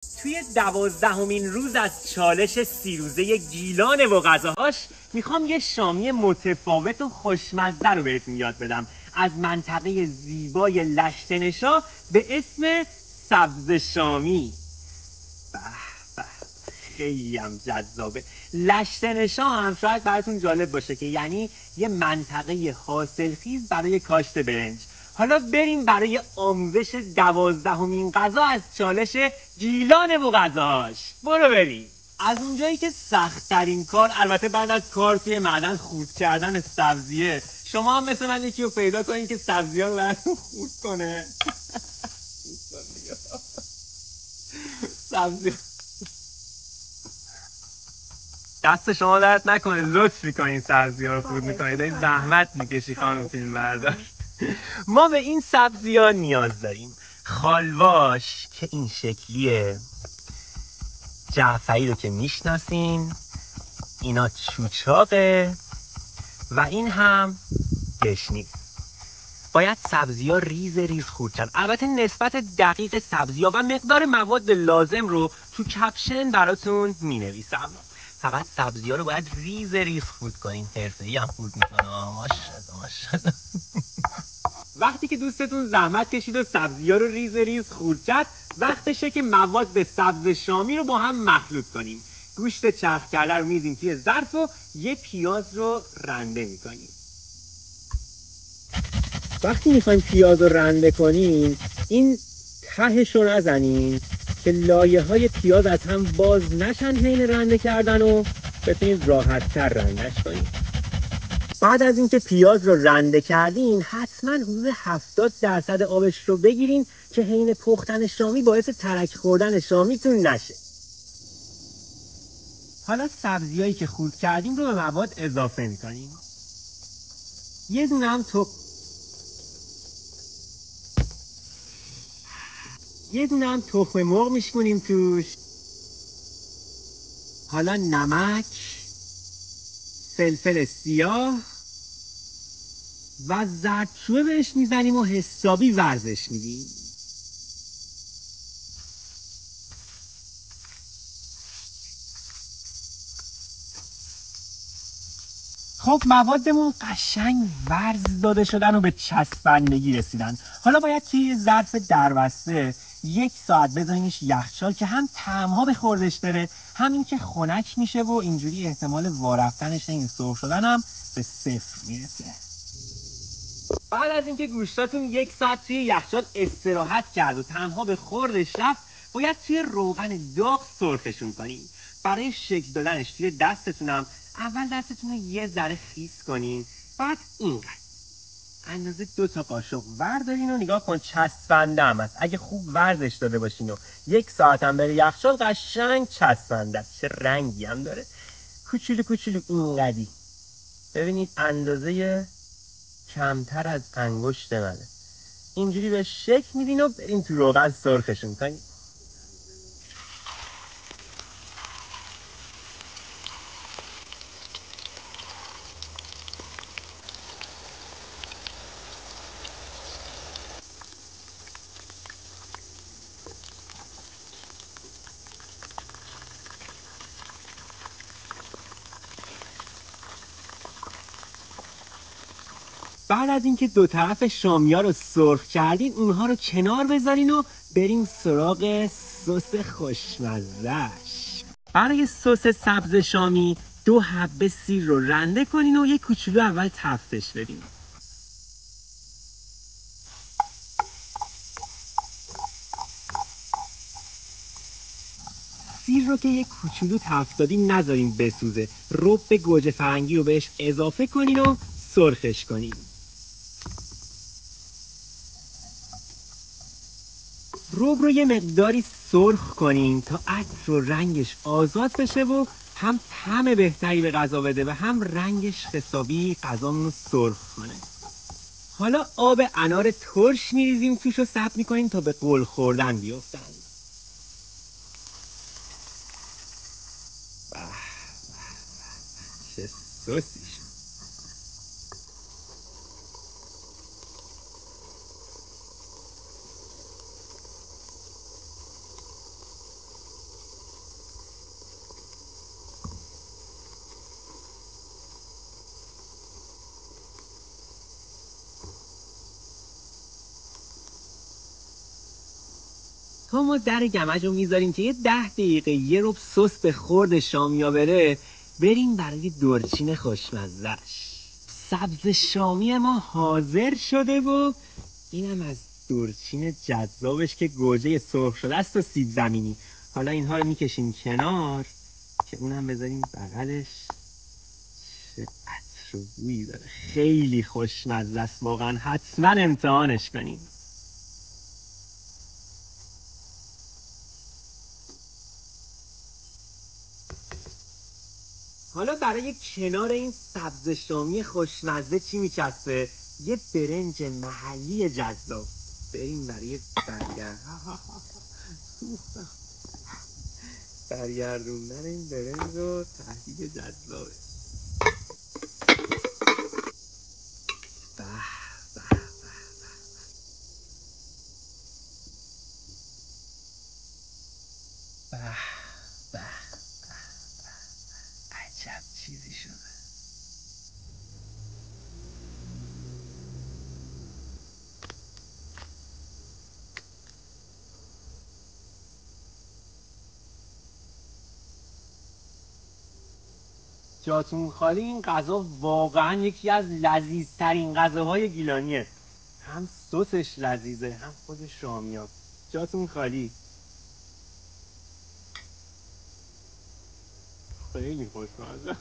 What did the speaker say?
توی 12مین روز از چالش 30 روزه گیلان و غذاهاش میخوام یه شامی متفاوت و خوشمزه رو بهتون یاد بدم از منطقه زیبای لشت‌نشا به اسم سبز شامی. به به، خیلی هم جذابه. لشت‌نشا هم شاید براتون جالب باشه که یعنی یه منطقه حاصلخیز برای کاشت برنج. حالا بریم برای آموزش 12مین غذا از چالش گیلان و غذاهاش. برو بریم. از اونجایی که سخت‌ترین کار البته بعد از کار توی معدن خورد کردن سبزیه، شما هم مثل من یکی رو پیدا کنین که سبزی‌ها رو براتون خورد کنه. سبزی دست شما درد نکنه، لطف میکنین سبزی ها رو خورد میکنید، این زحمت میکشی خانم فیلم بردار. ما به این سبزی ها نیاز داریم: خالواش که این شکلیه، جعفری رو که میشناسین، اینا چوچاقه و این هم گشنیز. باید سبزی ها ریز ریز خورد شن. البته نسبت دقیق سبزی ها و مقدار مواد لازم رو تو کپشن براتون مینویسم. فقط سبزی ها رو باید ریز ریز خورد کنین. حرفه‌ای هم خورد میکنه. ماشاءالله. وقتی که دوستتون زحمت کشید و سبزی ها رو ریز ریز خورد کرد، وقتشه که مواد سبز شامی رو با هم مخلوط کنیم. گوشت چرخ کرده رو می‌ریزیم توی ظرف و یه پیاز رو رنده میکنیم. وقتی میخوایم پیاز رو رنده کنیم، این تهش رو نزنیم که لایه های پیاز از هم باز نشن حین رنده کردن و بتونید راحت تر رندش کنیم. بعد از اینکه پیاز رو رنده کردین، حتما حدود 70% آبش رو بگیرین که حین پختن شامی باعث ترک خوردن شامیتون نشه. حالا سبزیایی که خورد کردیم رو به مواد اضافه میکنیم. یه دونه هم تخم مرغ میشکنیم توش. حالا نمک، فلفل سیاه و زردچوبه بهش میزنیم و حسابی ورزش میدیم. خب موادمون قشنگ ورز داده شدن و به چسبندگی رسیدن. حالا باید توی ظرف دربسته 1 ساعت بذارینش یخچال که هم طعم‌ها به خوردش بره، همین که خنک میشه و اینجوری احتمال وارفتنش این سرخ شدن هم به 0 میرسه. بعد از اینکه گوشتاتون 1 ساعت توی یخچال استراحت کرد و طعم‌ها به خوردش رفت، باید توی روغن داغ سرخشون کنین. برای شکل دادنش توی دستتونم اول دستتون رو یه ذره خیس کنین، بعد اینقدر اندازه 2 تا قاشق بردارین و نگاه کن چسبنده هم هست. اگه خوب ورزش داده باشین و 1 ساعت هم بره یخچال قشنگ چسبنده است. چه رنگی هم داره، کوچولو کوچولو اینقدی. ببینید اندازه کمتر از انگشت منه. اینجوری به شکل میدین و برین تو روغن سرخشون کنین. بعد از اینکه 2 طرف شامیا رو سرخ کردین، اونها رو کنار بذارین و بریم سراغ سس خوشمزه‌اش. برای سس سبز شامی 2 حبه سیر رو رنده کنین و 1 کوچولو اول تفتش بدین. سیر رو که 1 کوچولو تفت دادین نذارین بسوزه. رب گوجه فرنگی رو بهش اضافه کنین و سرخش کنین. رب رو یه مقداری سرخ کنین تا عطر و رنگش آزاد بشه و هم طعم بهتری به غذا بده و هم رنگش حسابی غذامون رو سرخ کنه. حالا آب انار ترش میریزیم توش و صبر میکنیم تا به قل خوردن بیفتن. چه سوسیش. تا ما در گمج رو میذاریم که یه 10 دقیقه یه ربع سس به خورد شامیا بره، بریم برای دورچین خوشمزهش. سبز شامی ما حاضر شده و اینم از دورچین جذابش که گوجه سرخ شده است و سیب زمینی. حالا اینها رو میکشیم کنار که اونم بذاریم بغلش. چه عطر و بویی داره، خیلی خوشمزه است واقعا، حتما امتحانش کنیم. حالا برای کنار این سبز شامی خوشمزه چی میچسبه؟ یه برنج محلی جذاب. بریم برای برگردوندن این برنج و تهدید جذابه. به به به به به، عجب چیزی شده. جاتون خالی، این غذا واقعا یکی از لذیذترین غذاهای گیلانیه. هم سسش لذیذه هم خود شامیا. جاتون خالی. خیلی خوشمزه.